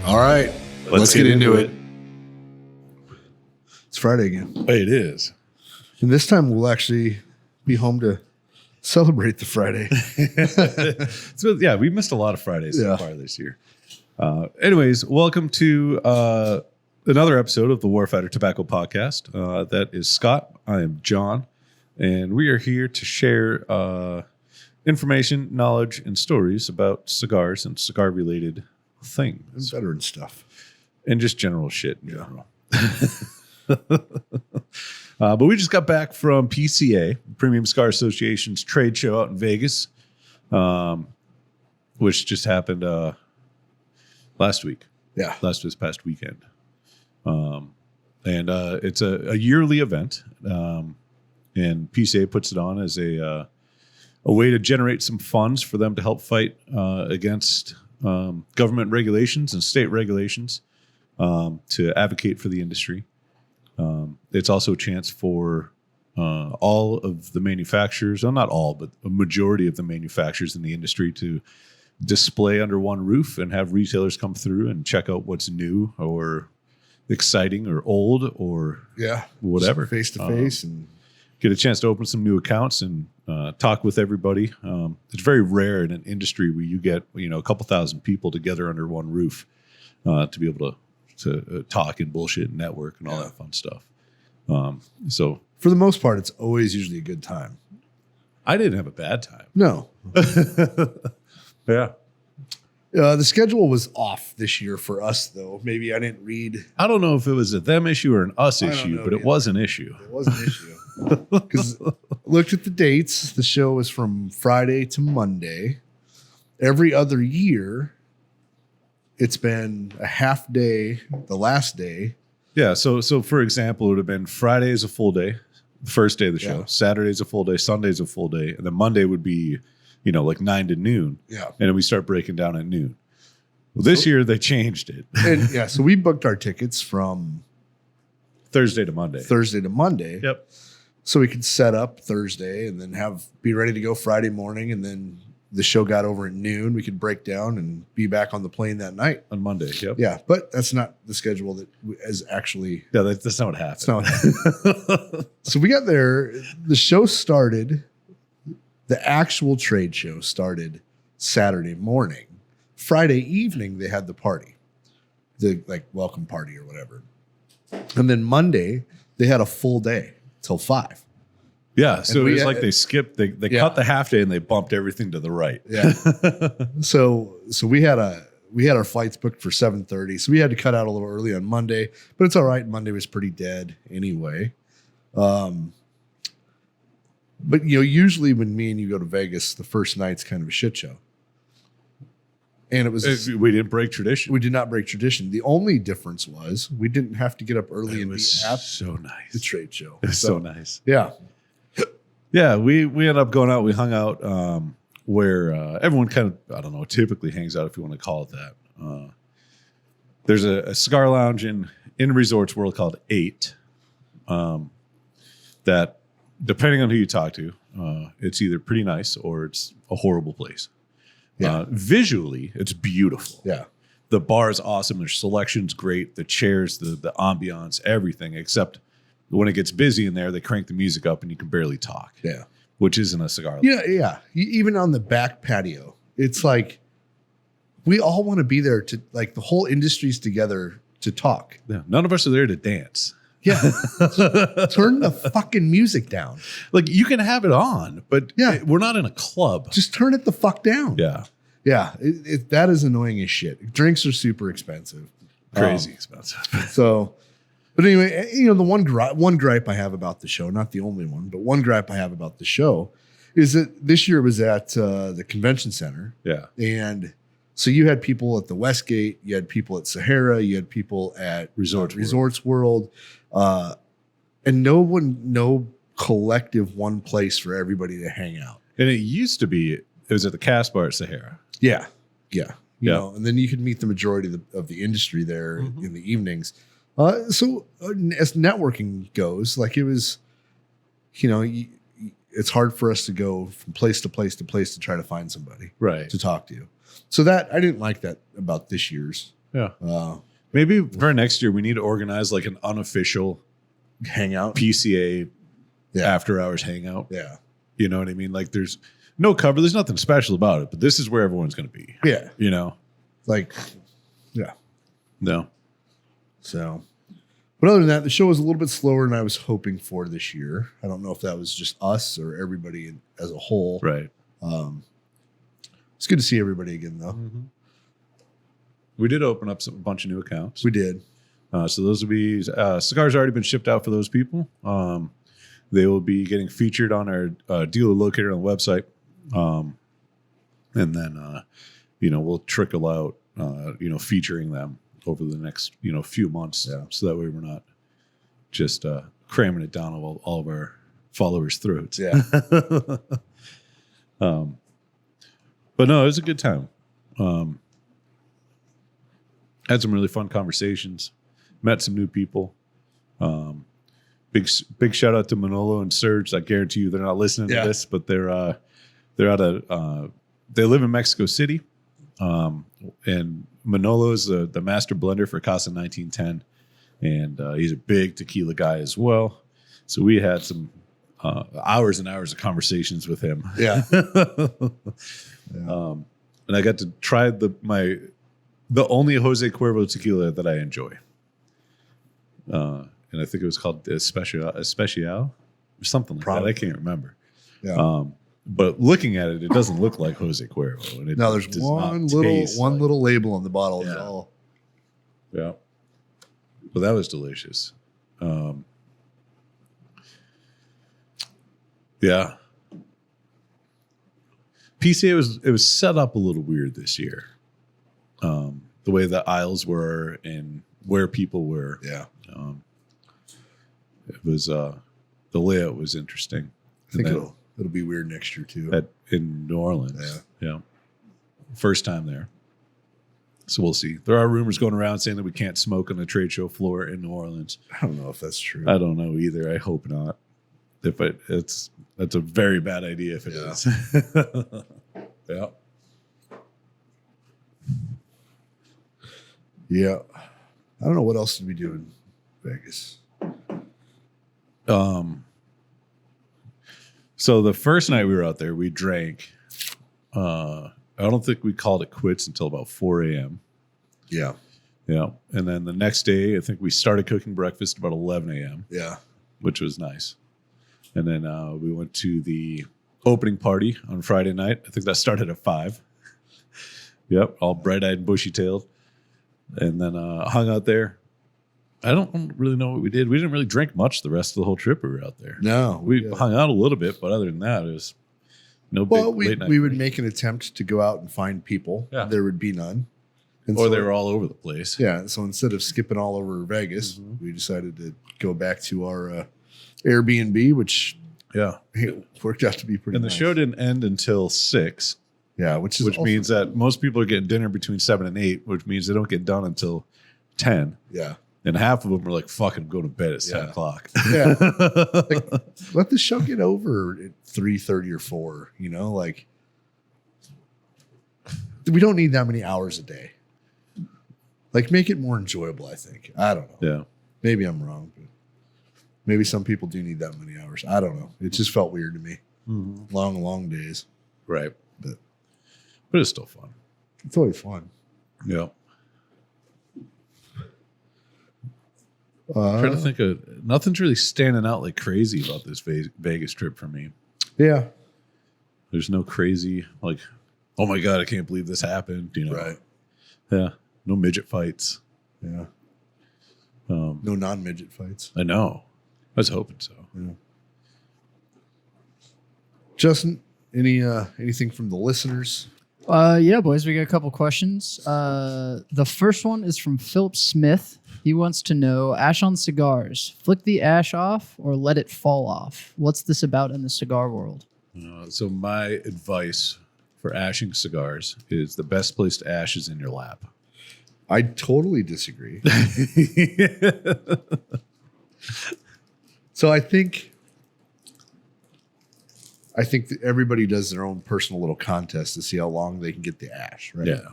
All right, let's get into it. It's Friday again. Hey, it is. And this time we'll actually be home to celebrate the Friday. So, yeah, we missed a lot of Fridays so far this year. Anyways, welcome to another episode of the Warfighter Tobacco Podcast. That is Scott. I am John. And we are here to share information, knowledge, and stories about cigars and cigar-related things. And veteran stuff. And just general shit in general. But we just got back from PCA, Premium Cigar Association's trade show out in Vegas, which just happened last week. Yeah. This past weekend. And it's a yearly event. And PCA puts it on as a way to generate some funds for them to help fight against government regulations and state regulations to advocate for the industry. It's also a chance for all of the manufacturers, well, not all, but a majority of the manufacturers in the industry to display under one roof and have retailers come through and check out what's new or exciting or old or whatever. Face to face and get a chance to open some new accounts and talk with everybody. It's very rare in an industry where you get, a couple thousand people together under one roof to be able to talk and bullshit and network and all that fun stuff. So for the most part, it's always usually a good time. I didn't have a bad time. No. Yeah. The schedule was off this year for us, though. Maybe I didn't read. I don't know if it was a them issue or an us issue, but it was an issue. It was an issue. Because I looked at the dates. The show was from Friday to Monday. Every other year, it's been a half day, the last day. Yeah. So for example, it would have been Friday is a full day, the first day of the show. Saturday's a full day, Sunday's a full day, and then Monday would be, like 9 to noon. Yeah. And then we start breaking down at noon. Well, this year they changed it. And so we booked our tickets from Thursday to Monday. Yep. So we could set up Thursday and then be ready to go Friday morning, and then the show got over at noon. We could break down and be back on the plane that night. On Monday, yep. Yeah, but that's not the schedule that is actually... Yeah, that's not what happened. That's not what happened. So we got there. The show started... The actual trade show started Saturday morning. Friday evening, they had the party. The welcome party or whatever. And then Monday, they had a full day till 5. Yeah, so it's like they skipped, they cut the half day and they bumped everything to the right. Yeah. So we had our flights booked for 7:30. So we had to cut out a little early on Monday, but it's all right. Monday was pretty dead anyway. But usually when me and you go to Vegas, the first night's kind of a shit show. And it was we didn't break tradition. We did not break tradition. The only difference was we didn't have to get up early and be at the trade show. It was so nice. Yeah. Yeah, we ended up going out. We hung out where everyone kind of, I don't know, typically hangs out, if you want to call it that. There's a cigar lounge in Resorts World called 8 that, depending on who you talk to, it's either pretty nice or it's a horrible place. Yeah. Visually, it's beautiful. Yeah. The bar is awesome. Their selection's great. The chairs, the ambiance, everything, except when it gets busy in there, they crank the music up and you can barely talk. Yeah. Which isn't a cigar. Yeah. Even on the back patio, it's like we all want to be there to, the whole industry's together to talk. Yeah. None of us are there to dance. Yeah. Turn the fucking music down. You can have it on, but we're not in a club. Just turn it the fuck down. Yeah. Yeah. That is annoying as shit. Drinks are super expensive. Crazy expensive. But anyway, the one gripe I have about the show, not the only one, but one gripe I have about the show is that this year was at the convention center. Yeah. And so you had people at the Westgate, you had people at Sahara, you had people at Resorts World. And no collective one place for everybody to hang out. And it used to be, it was at the Cast Bar at Sahara. Yeah. You know, and then you could meet the majority of the industry there in the evenings. So as networking goes, it was, it's hard for us to go from place to place to place to try to find somebody to talk to. So that I didn't like that about this year's. Yeah. Maybe for next year, we need to organize like an unofficial hangout, PCA after hours hangout. Yeah. You know what I mean? Like there's no cover. There's nothing special about it, but this is where everyone's going to be. Yeah. You know? Like, yeah. No. So, but other than that, the show was a little bit slower than I was hoping for this year. I don't know if that was just us or everybody as a whole. Right. It's good to see everybody again, though. Mm-hmm. We did open up a bunch of new accounts. We did. So those will be cigars already been shipped out for those people. They will be getting featured on our dealer locator on the website. And then, we'll trickle out, featuring them over the next, few months. Yeah. So that way we're not just cramming it down all of our followers' throats. Yeah. But no, it was a good time. Had some really fun conversations. Met some new people. Big shout out to Manolo and Serge. I guarantee you they're not listening to this, but they're out of they live in Mexico City. And Manolo is the master blender for Casa 1910, and he's a big tequila guy as well. So we had some hours and hours of conversations with him. Yeah. And I got to try the only Jose Cuervo tequila that I enjoy. And I think it was called Especial or something like that. I can't remember. Yeah. But looking at it, it doesn't look like Jose Cuervo. And there's one little label on the bottle. Is all. Yeah. But that was delicious. Yeah. PCA was set up a little weird this year. The way the aisles were and where people were. Yeah. It was the layout was interesting. I think it'll be weird next year too. In New Orleans. Yeah. First time there. So we'll see. There are rumors going around saying that we can't smoke on the trade show floor in New Orleans. I don't know if that's true. I don't know either. I hope not. That's a very bad idea if it is. Yeah. Yeah. I don't know what else did we do in Vegas. So the first night we were out there, we drank. I don't think we called it quits until about 4 a.m. Yeah. Yeah. And then the next day, I think we started cooking breakfast about 11 a.m. Yeah. Which was nice. And then we went to the opening party on Friday night. I think that started at 5. Yep. All bright-eyed and bushy-tailed. And then hung out there. I don't really know what we did. We didn't really drink much the rest of the whole trip we were out there. No. We hung out a little bit, but other than that, it was no big late night. We would make an attempt to go out and find people. Yeah. There would be none. And or they were all over the place. Yeah. So instead of skipping all over Vegas, we decided to go back to our Airbnb, which worked out to be pretty nice. And the show didn't end until 6. Yeah, which means that most people are getting dinner between 7 and 8, which means they don't get done until 10. Yeah. And half of them are like, fucking go to bed at 7 o'clock. Yeah. Like, let the show get over at 3:30 or 4, like we don't need that many hours a day. Like make it more enjoyable, I think. I don't know. Yeah. Maybe I'm wrong, but maybe some people do need that many hours. I don't know. It just felt weird to me. Mm-hmm. Long days. Right. But it's still fun. It's always fun. Yeah. I'm trying to think of nothing's really standing out like crazy about this Vegas trip for me. Yeah. There's no crazy, like, oh my God, I can't believe this happened. Right. Yeah. No midget fights. Yeah. No non-midget fights. I know. I was hoping so. Yeah. Justin, anything from the listeners? Yeah, boys, we got a couple questions. The first one is from Philip Smith. He wants to know, ash on cigars, flick the ash off or let it fall off? What's this about in the cigar world? So my advice for ashing cigars is the best place to ash is in your lap. I totally disagree. So I think that everybody does their own personal little contest to see how long they can get the ash, right? Yeah.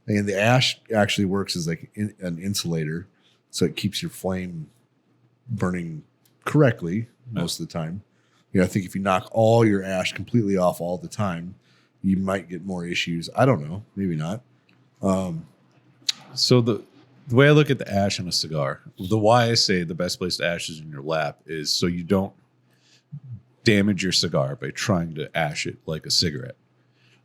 And the ash actually works as like an insulator, so it keeps your flame burning correctly most of the time. I think if you knock all your ash completely off all the time, you might get more issues. I don't know, maybe not. So the way I look at the ash in a cigar, the why I say the best place to ash is in your lap is so you don't damage your cigar by trying to ash it like a cigarette.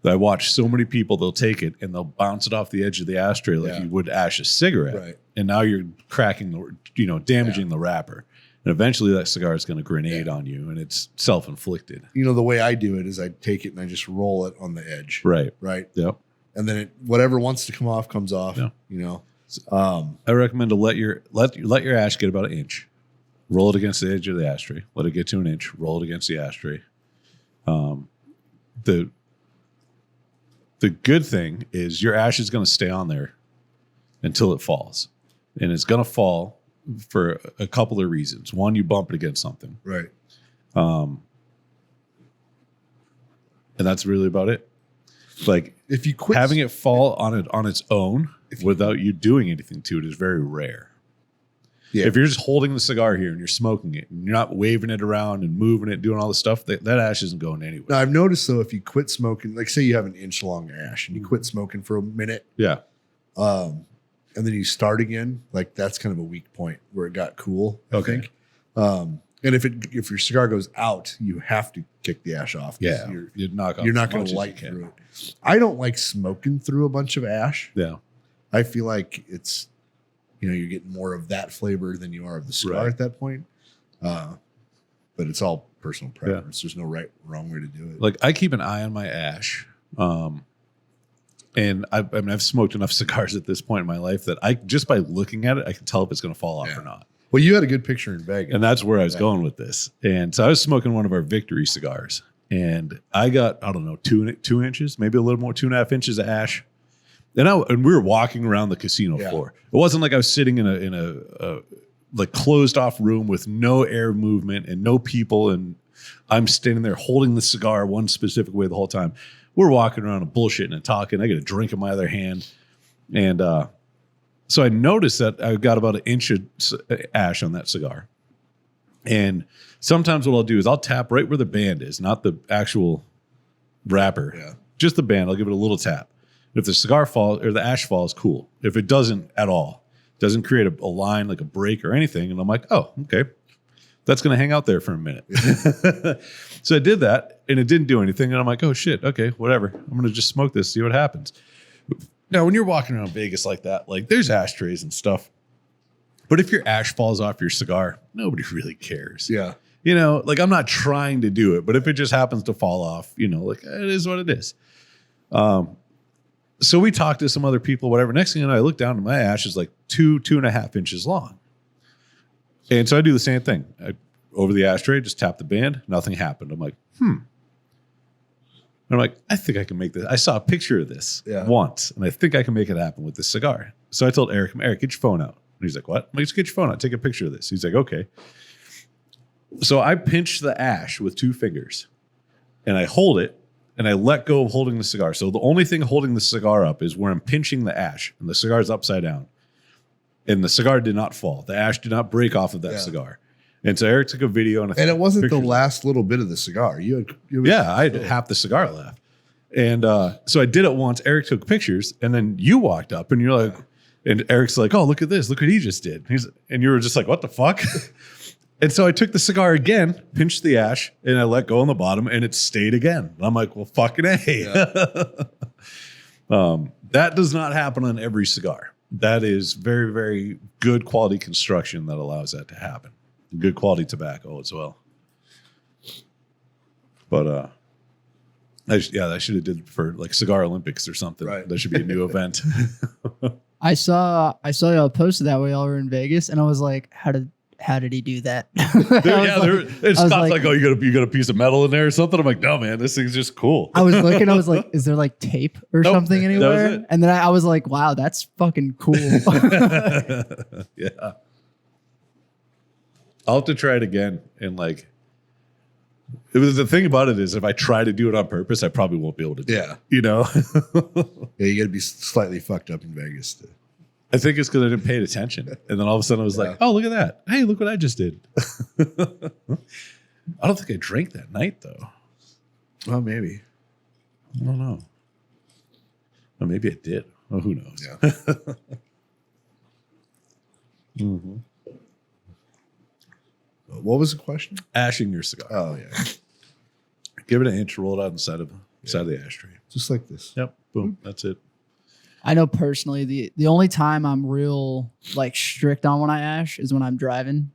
I watch so many people, they'll take it and they'll bounce it off the edge of the ashtray like you would ash a cigarette. Right. And now you're cracking damaging the wrapper. And eventually that cigar is going to grenade on you, and it's self-inflicted. The way I do it is I take it and I just roll it on the edge. Right. Right. Yep. And then whatever wants to come off comes off. Yeah. I recommend to let your ash get about an inch. Roll it against the edge of the ashtray. Let it get to an inch. Roll it against the ashtray. The good thing is your ash is going to stay on there until it falls. And it's going to fall for a couple of reasons. One, you bump it against something. Right. And that's really about it. Like, if you quit having it fall on its own without you doing anything to it is very rare. Yeah. If you're just holding the cigar here and you're smoking it and you're not waving it around and moving it, doing all this stuff, that ash isn't going anywhere. Now, I've noticed, though, if you quit smoking, like say you have an inch long ash and you quit smoking for a minute. Yeah. And then you start again, like that's kind of a weak point where it got cool, I think. And if your cigar goes out, you have to kick the ash off. Yeah. You're not going to light through it. I don't like smoking through a bunch of ash. Yeah. I feel like it's, you're getting more of that flavor than you are of the cigar at that point. But it's all personal preference. There's no wrong way to do it. Like, I keep an eye on my ash. And I've smoked enough cigars at this point in my life that just by looking at it, I can tell if it's going to fall off or not. Well, you had a good picture in Vegas. And that's where I was going with this. And so I was smoking one of our Victory cigars, and I got, I don't know, 2 inches, maybe a little more, 2.5 inches of ash. And we were walking around the casino floor. It wasn't like I was sitting in a like closed off room with no air movement and no people, and I'm standing there holding the cigar one specific way the whole time. We're walking around and bullshitting and talking. I got a drink in my other hand, and so I noticed that I got about an inch of ash on that cigar. And sometimes what I'll do is I'll tap right where the band is, not the actual wrapper, just the band. I'll give it a little tap. If the cigar falls or the ash falls, cool. If it doesn't at all, doesn't create a line like a break or anything, and I'm like, oh, okay, that's going to hang out there for a minute. So I did that, and it didn't do anything. And I'm like, oh shit, okay, whatever. I'm going to just smoke this, see what happens. Now, when you're walking around Vegas like that, like there's ashtrays and stuff, but if your ash falls off your cigar, nobody really cares. Yeah. Like I'm not trying to do it, but if it just happens to fall off, like it is what it is. So we talked to some other people, whatever. Next thing you know, I look down and my ash is like 2.5 inches long. And so I do the same thing. Over the ashtray, just tap the band. Nothing happened. I'm like, And I'm like, I think I can make this. I saw a picture of this once, and I think I can make it happen with this cigar. So I told Eric, get your phone out. And he's like, what? I'm like, just get your phone out. Take a picture of this. He's like, okay. So I pinch the ash with 2 fingers, and I hold it, and I let go of holding the cigar. So the only thing holding the cigar up is where I'm pinching the ash, and the cigar is upside down. And the cigar did not fall. The ash did not break off of that cigar. And so Eric took a video. And it wasn't the last little bit of the cigar. I had half the cigar left. And so I did it once. Eric took pictures, and then you walked up, and you're like, and Eric's like, oh, look at this. Look what he just did. And you were just like, what the fuck? And so I took the cigar again, pinched the ash, and I let go on the bottom, and it stayed again. And I'm like, well, fucking A. Yeah. That does not happen on every cigar. That is very, very good quality construction that allows that to happen. Good quality tobacco as well. But I should have did for like Cigar Olympics or something. Right. That should be a new event. I saw y'all posted that way y'all were in Vegas, and I was like, how did he do that? It's not like, oh, you got a piece of metal in there or something. I'm like, no, man, this thing's just cool. I was looking, I was like, is there like tape or something anywhere? And then I was like, wow, that's fucking cool. Yeah. I'll have to try it again and like The thing about it is, if I try to do it on purpose, I probably won't be able to do it. You know? Yeah, you got to be slightly fucked up in Vegas. I think it's because I didn't pay attention. And then all of a sudden I was like, oh, look at that. Hey, look what I just did. I don't think I drank that night, though. Well, maybe. I don't know. Or maybe I did. Well, who knows? Yeah. Mm-hmm. What was the question? Ashing your cigar. Oh, yeah. Give it an inch, roll it out inside of the ashtray. Just like this. Yep. Boom. That's it. I know personally the only time I'm real like strict on when I ash is when I'm driving,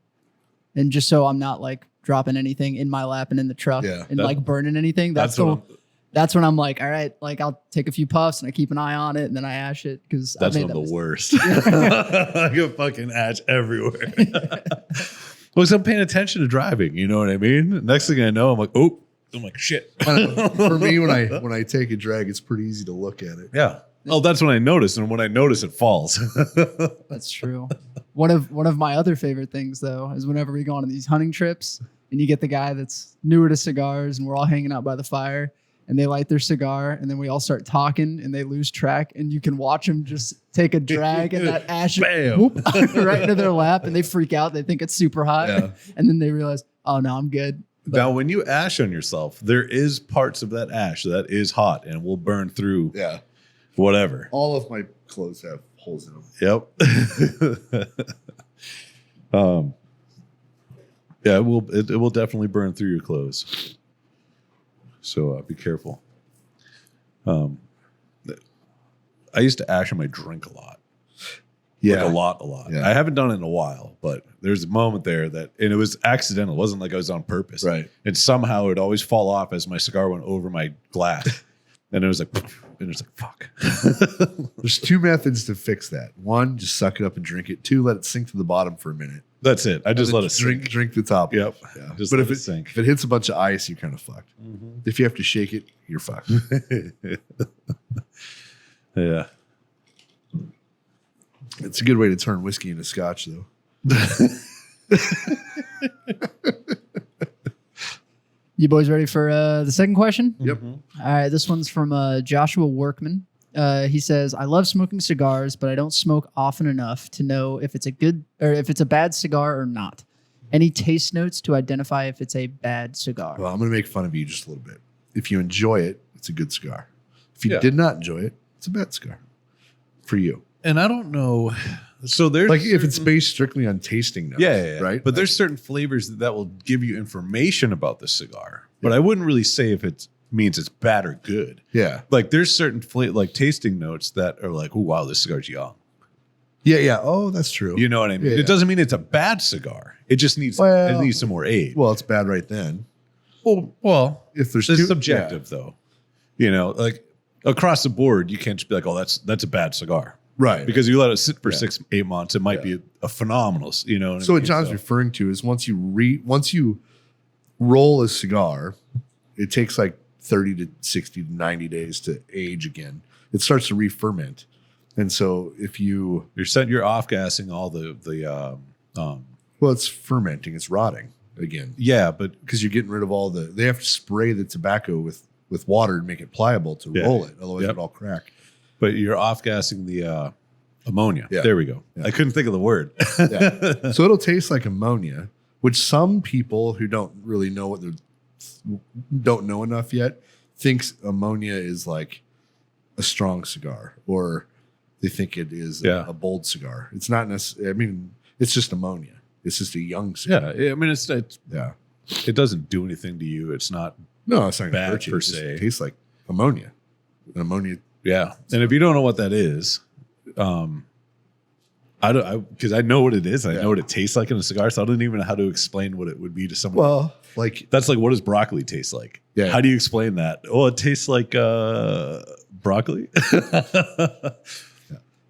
and just so I'm not like dropping anything in my lap and in the truck and like burning anything. That's when I'm like, all right, like I'll take a few puffs and I keep an eye on it and then I ash it because that's one of the worst. I can fucking ash everywhere. Well, because I'm paying attention to driving. You know what I mean? Next thing I know, I'm like, shit. For me, when I take a drag, it's pretty easy to look at it. Yeah. Oh, that's when I notice, and when I notice, it falls. That's true. One of my other favorite things, though, is whenever we go on these hunting trips, and you get the guy that's newer to cigars, and we're all hanging out by the fire, and they light their cigar, and then we all start talking, and they lose track, and you can watch them just take a drag, and that ash whoop, right into their lap, and they freak out. They think it's super hot, and then they realize, oh no, I'm good. But now, when you ash on yourself, there is parts of that ash that is hot and will burn through. Yeah. Whatever. All of my clothes have holes in them. Yep. Yeah, it will definitely burn through your clothes. So be careful. I used to ash on my drink a lot. Yeah. Like a lot. Yeah. I haven't done it in a while, but there's a moment there and it was accidental. It wasn't like I was on purpose. Right. And somehow it'd always fall off as my cigar went over my glass. And it was like, fuck. There's two methods to fix that. One, just suck it up and drink it. Two, let it sink to the bottom for a minute. That's it. I just let it sink. Drink the top. Yep. Yeah. Just but let it sink. If it hits a bunch of ice, you're kind of fucked. Mm-hmm. If you have to shake it, you're fucked. Yeah. It's a good way to turn whiskey into scotch, though. You boys ready for the second question? Yep. Mm-hmm. All right, this one's from Joshua Workman. He says, I love smoking cigars, but I don't smoke often enough to know if it's a good or if it's a bad cigar or not. Any taste notes to identify if it's a bad cigar? Well, I'm going to make fun of you just a little bit. If you enjoy it, it's a good cigar. If you did not enjoy it, it's a bad cigar for you. And I don't know. So there's like if it's based strictly on tasting notes, right? But there's certain flavors that will give you information about the cigar. But I wouldn't really say if it means it's bad or good. Yeah. Like there's certain like tasting notes that are like, oh wow, this cigar's young. Yeah. Oh, that's true. You know what I mean? It doesn't mean it's a bad cigar. It just needs some more age. Well, it's bad right then. Well, if there's it's subjective though. You know, like across the board, you can't just be like, oh, that's a bad cigar. Right. Because you let it sit for 6-8 months, it might be a phenomenal, you know. So what John's referring to is once you roll a cigar, it takes like 30 to 60 to 90 days to age again. It starts to re-ferment. And so if you're off gassing all well, it's fermenting, it's rotting again. Yeah, but because you're getting rid of they have to spray the tobacco with water and make it pliable to roll it. Otherwise it'll all crack. But you're off gassing the ammonia. Yeah. There we go. Yeah. I couldn't think of the word. So it'll taste like ammonia, which some people who don't really know don't know enough yet thinks ammonia is like a strong cigar, or they think it is a bold cigar. It's not necessarily. I mean, it's just ammonia. It's just a young cigar. Yeah, I mean, it doesn't do anything to you. It's not. No, it's not bad per it se. It tastes like ammonia. And ammonia. Yeah, and if you don't know what that is, because I know what it is. I know what it tastes like in a cigar, so I don't even know how to explain what it would be to someone. Well, like that's like, what does broccoli taste like? Yeah. How do you explain that? Oh, it tastes like broccoli.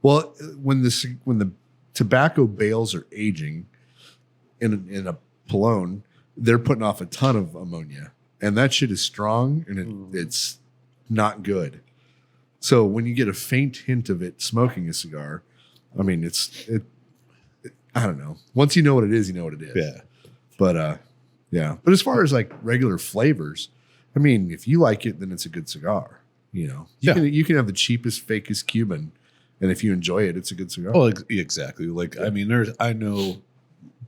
Well, when the tobacco bales are aging in a polone, they're putting off a ton of ammonia, and that shit is strong, and it's not good. So when you get a faint hint of it smoking a cigar, I mean, I don't know. Once you know what it is, you know what it is. Yeah. But Yeah. But as far as like regular flavors, I mean, if you like it, then it's a good cigar. You know, you can have the cheapest, fakest Cuban, and if you enjoy it, it's a good cigar. Oh, exactly. Like, I mean, I know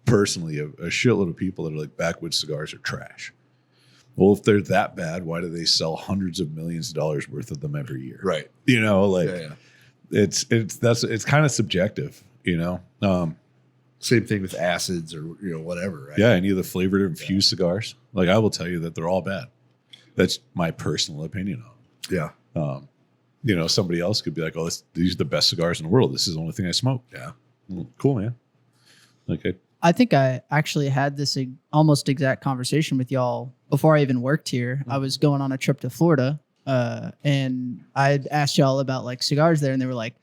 personally a shitload of people that are like backwoods cigars are trash. Well, if they're that bad, why do they sell hundreds of millions of dollars worth of them every year? Right. You know, like it's kind of subjective, you know? Same thing with acids or, you know, whatever. Right? Yeah. Any of the flavored infused cigars, like I will tell you that they're all bad. That's my personal opinion on it. Yeah. You know, somebody else could be like, "Oh, these are the best cigars in the world. This is the only thing I smoke." Yeah, cool, man. Okay, I think I actually had this almost exact conversation with y'all before I even worked here. I was going on a trip to Florida, and I asked y'all about like cigars there, and they were like,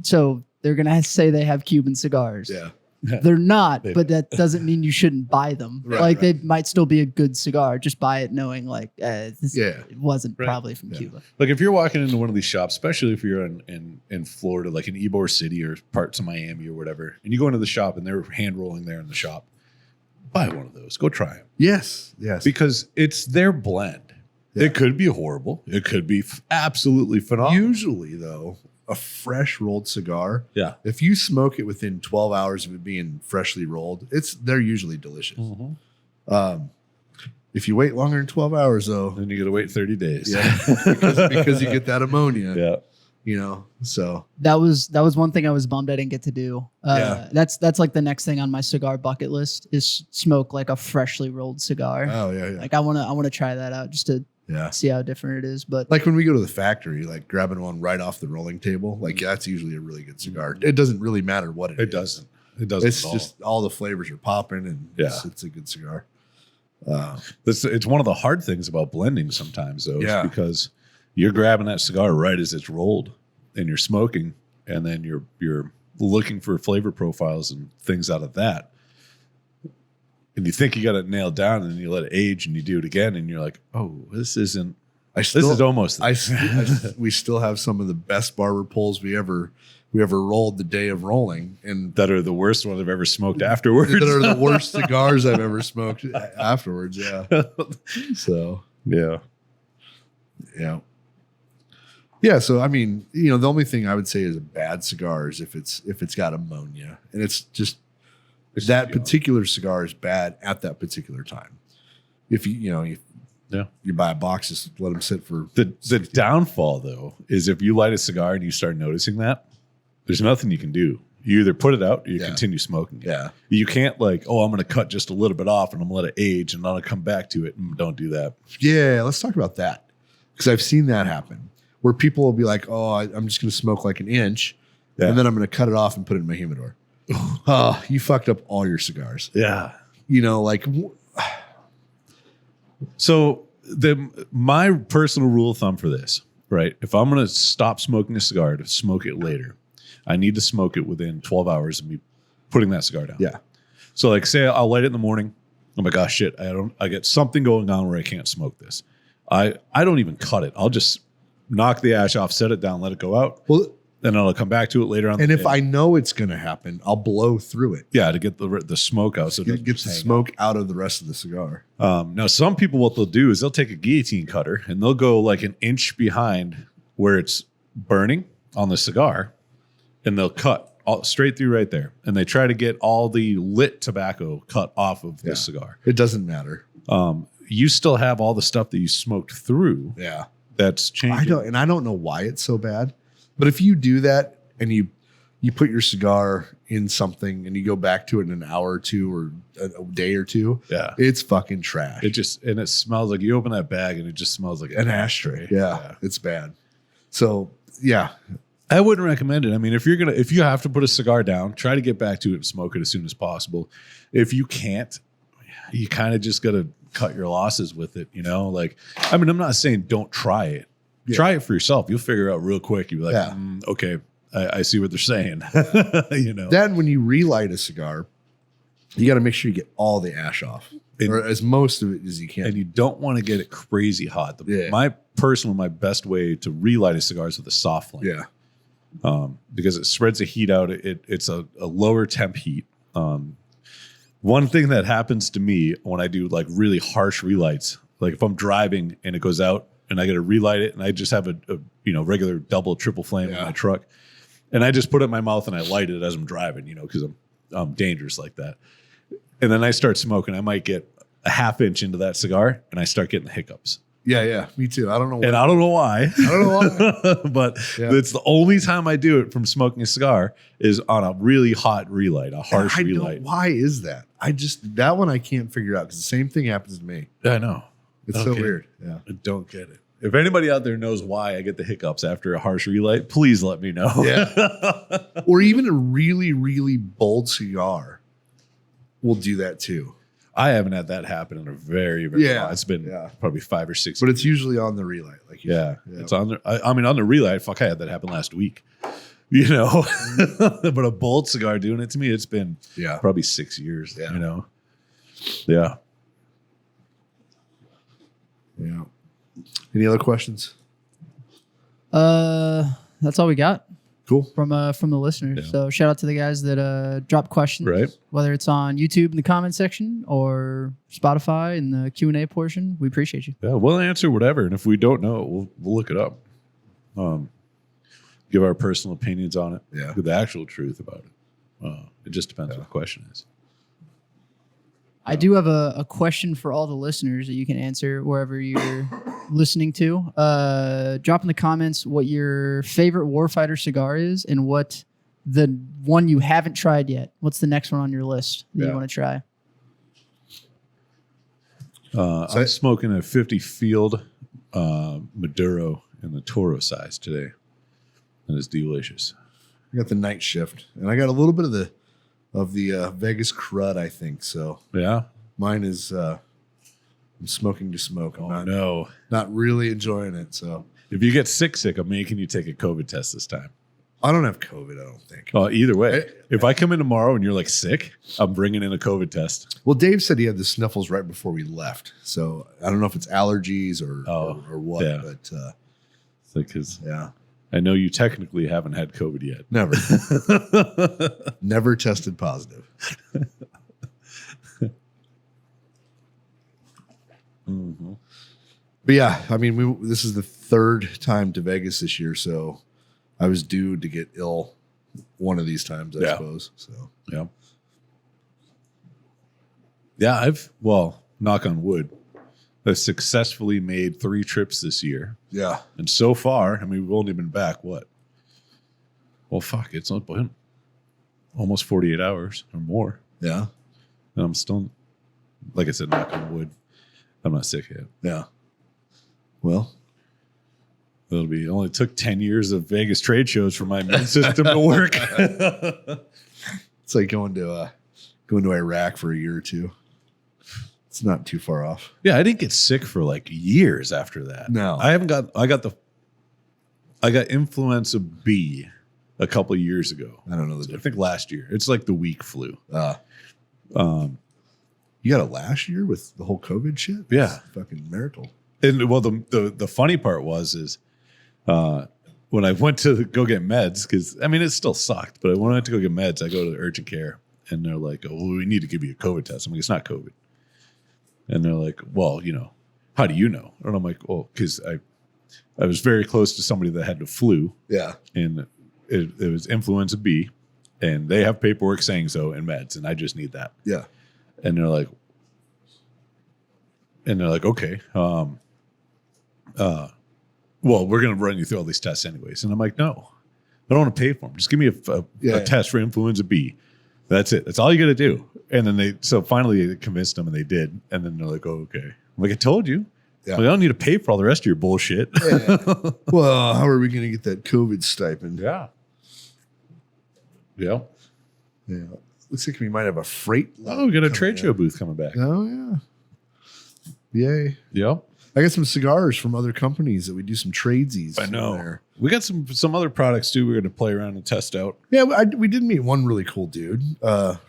"So they're gonna say they have Cuban cigars." Yeah. They're not, but that doesn't mean you shouldn't buy them. Right. They might still be a good cigar. Just buy it knowing like it wasn't probably from Cuba. Like if you're walking into one of these shops, especially if you're in Florida, like in Ybor City or parts of Miami or whatever, and you go into the shop and they're hand rolling there in the shop, buy one of those. Go try them. Yes. Because it's their blend. Yeah. It could be horrible. It could be absolutely phenomenal. Usually, though, a fresh rolled cigar, if you smoke it within 12 hours of it being freshly rolled, they're usually delicious. Mm-hmm. If you wait longer than 12 hours, though, then you got to wait 30 days. Yeah, because you get that ammonia. Yeah, you know. So that was one thing I was bummed I didn't get to do. That's like the next thing on my cigar bucket list is smoke like a freshly rolled cigar. Oh yeah. Like I want to try that out just to see how different it is. But like when we go to the factory, like grabbing one right off the rolling table, like that's usually a really good cigar. It doesn't really matter what it is. Doesn't. It's just all the flavors are popping, and it's a good cigar. It's one of the hard things about blending sometimes, though, is because you're grabbing that cigar right as it's rolled, and you're smoking, and then you're looking for flavor profiles and things out of that. And you think you got it nailed down, and then you let it age, and you do it again, and you're like, "Oh, this isn't." This is almost. We still have some of the best barber poles we ever rolled the day of rolling, and that are the worst ones I've ever smoked afterwards. That are the worst cigars I've ever smoked afterwards. Yeah. So yeah. So I mean, you know, the only thing I would say is a bad cigar is if it's got ammonia, and it's just. That particular cigar is bad at that particular time. If you buy a box, just let them sit for the downfall though is if you light a cigar and you start noticing that, there's nothing you can do. You either put it out or you continue smoking it. Yeah. You can't like, I'm going to cut just a little bit off and I'm going to let it age and then I'll come back to it. Don't do that. Yeah, let's talk about that because I've seen that happen where people will be like, I'm just going to smoke like an inch and then I'm going to cut it off and put it in my humidor. Oh, you fucked up all your cigars. Yeah. You know, like. So my personal rule of thumb for this, right? If I'm going to stop smoking a cigar to smoke it later, I need to smoke it within 12 hours of me putting that cigar down. Yeah. So like say I'll light it in the morning. Oh my gosh, shit. I get something going on where I can't smoke this. I don't even cut it. I'll just knock the ash off, set it down, let it go out. Well, then I'll come back to it later on. And if I know it's going to happen, I'll blow through it. Yeah, to get the smoke out. So it gets the smoke out of the rest of the cigar. Now, some people, what they'll do is they'll take a guillotine cutter and they'll go like an inch behind where it's burning on the cigar, and they'll cut straight through right there. And they try to get all the lit tobacco cut off of the cigar. It doesn't matter. You still have all the stuff that you smoked through. Yeah, that's changing. I don't know why it's so bad. But if you do that and you put your cigar in something and you go back to it in an hour or two or a day or two, it's fucking trash. It smells like you open that bag and it just smells like an ashtray. Yeah, it's bad. So I wouldn't recommend it. I mean, if you have to put a cigar down, try to get back to it and smoke it as soon as possible. If you can't, you kind of just got to cut your losses with it. You know, like I mean, I'm not saying don't try it. Yeah. Try it for yourself. You'll figure out real quick. You'll be like, okay, I see what they're saying. You know. Then when you relight a cigar, you got to make sure you get all the ash off, or as most of it as you can. And you don't want to get it crazy hot. My best way to relight a cigar is with a soft flame. Yeah. Because it spreads the heat out. It's a lower temp heat. One thing that happens to me when I do like really harsh relights, like if I'm driving and it goes out and I got to relight it, and I just have a regular double, triple flame in my truck, and I just put it in my mouth and I light it as I'm driving, because I'm dangerous like that. And then I start smoking. I might get a half inch into that cigar and I start getting the hiccups. Yeah, me too. I don't know. And I don't know why. I don't know why. But it's the only time I do it from smoking a cigar is on a really hot relight, a harsh relight. Why is that? That one I can't figure out because the same thing happens to me. I know. It's so weird. Yeah. I don't get it. If anybody out there knows why I get the hiccups after a harsh relight, please let me know. Yeah. Or even a really, really bold cigar will do that too. I haven't had that happen in a very, very long. It's been probably 5 or 6 years. But it's usually on the relight. Like it's on the. I mean, on the relight. Fuck, I had that happen last week. But a bold cigar doing it to me, it's been probably 6 years. Yeah. Yeah. Any other questions? That's all we got. Cool. From the listeners. So shout out to the guys that dropped questions. Right. Whether it's on YouTube in the comment section or Spotify in the Q&A portion, we appreciate you. Yeah, we'll answer whatever, and if we don't know, we'll look it up. Give our personal opinions on it. Yeah. The actual truth about it. It just depends what the question is. I do have a question for all the listeners that you can answer wherever you're listening to. Drop in the comments what your favorite Warfighter cigar is and what the one you haven't tried yet. What's the next one on your list that you want to try? I'm smoking a 50 Field Maduro in the Toro size today. And it's delicious. I got the night shift, and I got a little bit of the Vegas crud, I think. So mine is I'm smoking to smoke. I'm not really enjoying it. So if you get sick, I'm making you take a COVID test this time. I don't have COVID, I don't think. Oh, either way. If I come in tomorrow and you're like sick, I'm bringing in a COVID test. Well, Dave said he had the sniffles right before we left. So I don't know if it's allergies or what. Yeah. But it's like, cause I know you technically haven't had COVID yet. Never. Never tested positive. Mm-hmm. But yeah, I mean, this is the third time to Vegas this year, so I was due to get ill one of these times, I suppose. So I've knock on wood, I've successfully made 3 trips this year. Yeah. And so far, I mean, we've only been back, what? Well, fuck, it's not been almost 48 hours or more. Yeah. And I'm still, like I said, knock on wood, I'm not sick yet. Yeah. Well, it only took 10 years of Vegas trade shows for my immune system to work. It's like going to Iraq for a year or two. It's not too far off. Yeah, I didn't get sick for like years after that. No. I got influenza B a couple of years ago. I don't know the difference. I think last year. It's like the weak flu. You got it last year with the whole COVID shit? Yeah. That's fucking miracle. And well, the funny part was when I went to go get meds, because I mean it still sucked, but when I went to go get meds, I go to the urgent care and they're like, "Oh, well, we need to give you a COVID test." I'm like, "It's not COVID." And they're like, "Well, how do you know?" And I'm like, "Well, because I was very close to somebody that had the flu." Yeah. And it was influenza B, and they have paperwork saying so and meds, and I just need that. Yeah. And they're like, "Okay, well, we're going to run you through all these tests anyways." And I'm like, "No, I don't want to pay for them. Just give me a test for influenza B. That's it. That's all you got to do." And then finally they convinced them and they did. And then they're like, "Oh, okay." I'm like, "I told you. Yeah. Like, I don't need to pay for all the rest of your bullshit." Yeah. Well, how are we going to get that COVID stipend? Yeah. Yeah. Yeah. Looks like we might have a freight. Oh, we got a trade show booth coming back. Oh, yeah. Yay. Yep. I got some cigars from other companies that we do some tradesies. I know. There. We got some other products too. We're going to play around and test out. Yeah, we did meet one really cool dude,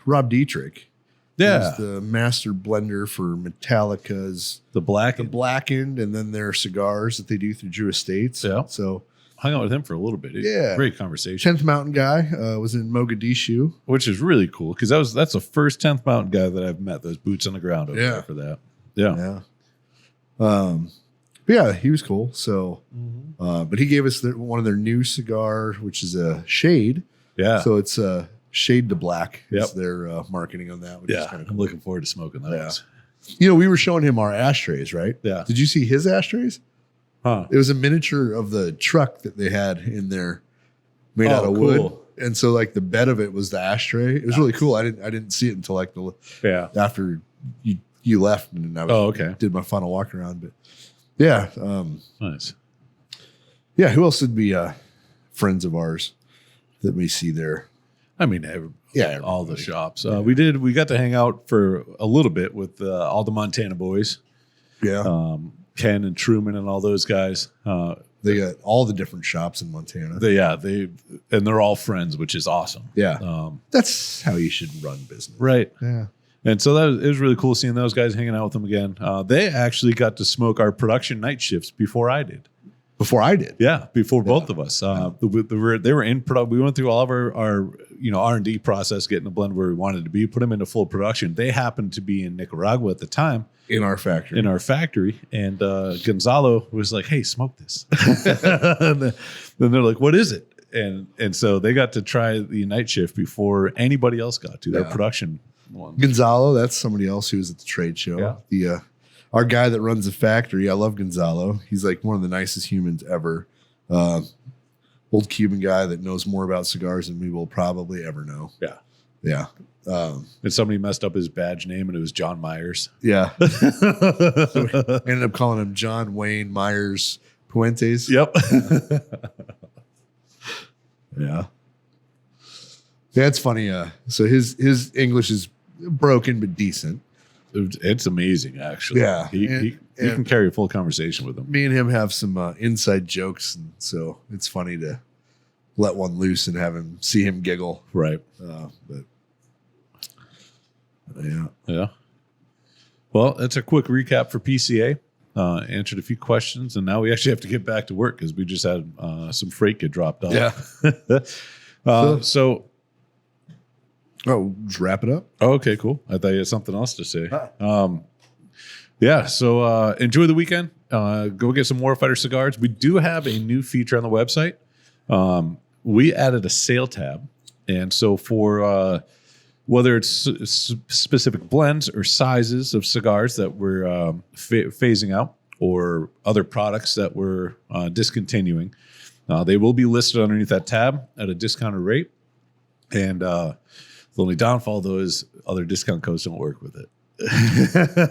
Rob Dietrich. Yeah, he's the master blender for Metallica's the blackened, and then their cigars that they do through Drew Estates. Yeah. So hung out with him for a little bit. Yeah. Great conversation. 10th Mountain guy was in Mogadishu. Which is really cool because that's the first 10th Mountain guy that I've met. Those boots on the ground over there for that. Yeah. Yeah, he was cool. So, but he gave us one of their new cigar, which is a shade. Yeah. So it's shade to black. Yep. Is their marketing on that. Which is kind of cool. I'm looking forward to smoking those. You know, we were showing him our ashtrays, right? Yeah. Did you see his ashtrays? Huh. It was a miniature of the truck that they had in there, made out of wood. Cool. And so, like, the bed of it was the ashtray. It was really cool. I didn't see it until like after you left, and I did my final walk around. But yeah, nice. Yeah, who else would be friends of ours that we see there? I mean, all the shops. We got to hang out for a little bit with all the Montana boys. Yeah. Ken and Truman and all those guys. They got all the different shops in Montana. They're all friends, which is awesome. Yeah. That's how you should run business. Right. Yeah. And so it was really cool seeing those guys hanging out with them again. They actually got to smoke our production night shifts before I did. Before I did. Yeah, before both of us. They were in production. We went through all of our R&D process, getting the blend where we wanted to be, put them into full production. They happened to be in Nicaragua at the time. In our factory. And Gonzalo was like, hey, smoke this. And then they're like, what is it? And so they got to try the night shift before anybody else got to their production one. Gonzalo, that's somebody else who was at the trade show. Yeah. Our guy that runs the factory, I love Gonzalo. He's like one of the nicest humans ever. Old Cuban guy that knows more about cigars than we will probably ever know. Yeah. And somebody messed up his badge name, and it was John Myers. Yeah. So we ended up calling him John Wayne Myers Puentes. Yep. Yeah. That's funny. So his English is broken but decent. It's amazing, actually. Yeah. He can carry a full conversation with him. Me and him have some inside jokes, and so it's funny to let one loose and see him giggle. Right. But yeah. Well, that's a quick recap for PCA. Answered a few questions, and now we actually have to get back to work because we just had some freight get dropped off. Yeah. So just wrap it up. Oh, okay, cool. I thought you had something else to say. So enjoy the weekend. Go get some Warfighter cigars. We do have a new feature on the website. We added a sale tab. And so for whether it's specific blends or sizes of cigars that we're phasing out or other products that we're discontinuing, they will be listed underneath that tab at a discounted rate. And the only downfall, though, is other discount codes don't work with it.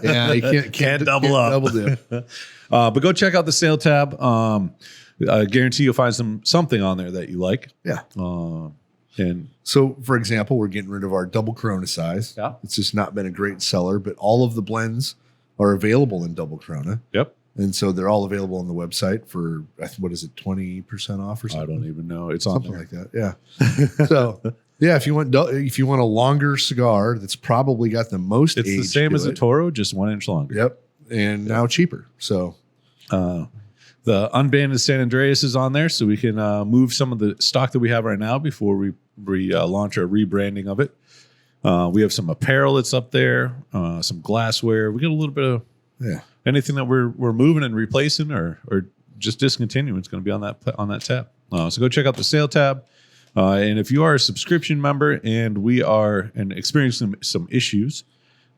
Yeah, you can't double up. Double dip. But go check out the sale tab. I guarantee you'll find something on there that you like. Yeah. And so, for example, we're getting rid of our double Corona size. Yeah. It's just not been a great seller, but all of the blends are available in double Corona. Yep. And so they're all available on the website for, what is it, 20% off or something? I don't even know. It's something on like that. Yeah. So, yeah, if you want a longer cigar that's probably got the most age. It's the same as a Toro, just 1 inch longer. Yep. And now cheaper. So the unbanded San Andreas is on there, so we can move some of the stock that we have right now before we launch our rebranding of it. We have some apparel that's up there, some glassware. We got a little bit of anything that we're moving and replacing or just discontinuing. It's going to be on that tab. So go check out the sale tab. And if you are a subscription member and we are experiencing some issues,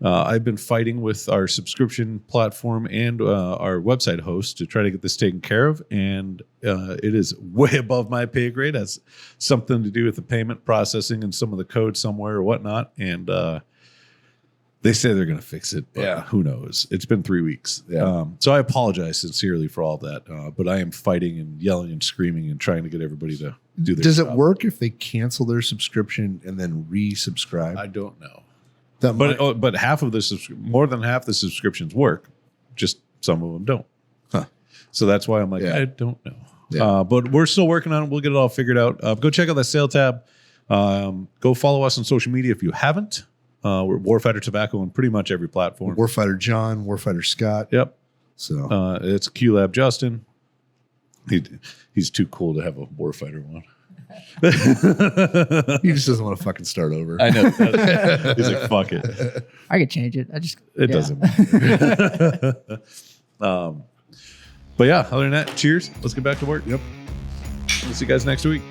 I've been fighting with our subscription platform and our website host to try to get this taken care of. And it is way above my pay grade. That's something to do with the payment processing and some of the code somewhere or whatnot. And they say they're going to fix it, but who knows? It's been 3 weeks. Yeah. So I apologize sincerely for all that. But I am fighting and yelling and screaming and trying to get everybody to do their Does job. it work if they cancel their subscription and then resubscribe? I don't know. But half of more than half the subscriptions work. Just some of them don't. Huh. So that's why I'm like, I don't know. Yeah. But we're still working on it. We'll get it all figured out. Go check out that sale tab. Go follow us on social media if you haven't. We're Warfighter Tobacco on pretty much every platform. Warfighter John, Warfighter Scott. Yep. So it's QLab Justin. He's too cool to have a Warfighter one. He just doesn't want to fucking start over. I know. He's like, fuck it. I could change it. It doesn't matter. But yeah, other than that, cheers. Let's get back to work. Yep. We'll see you guys next week.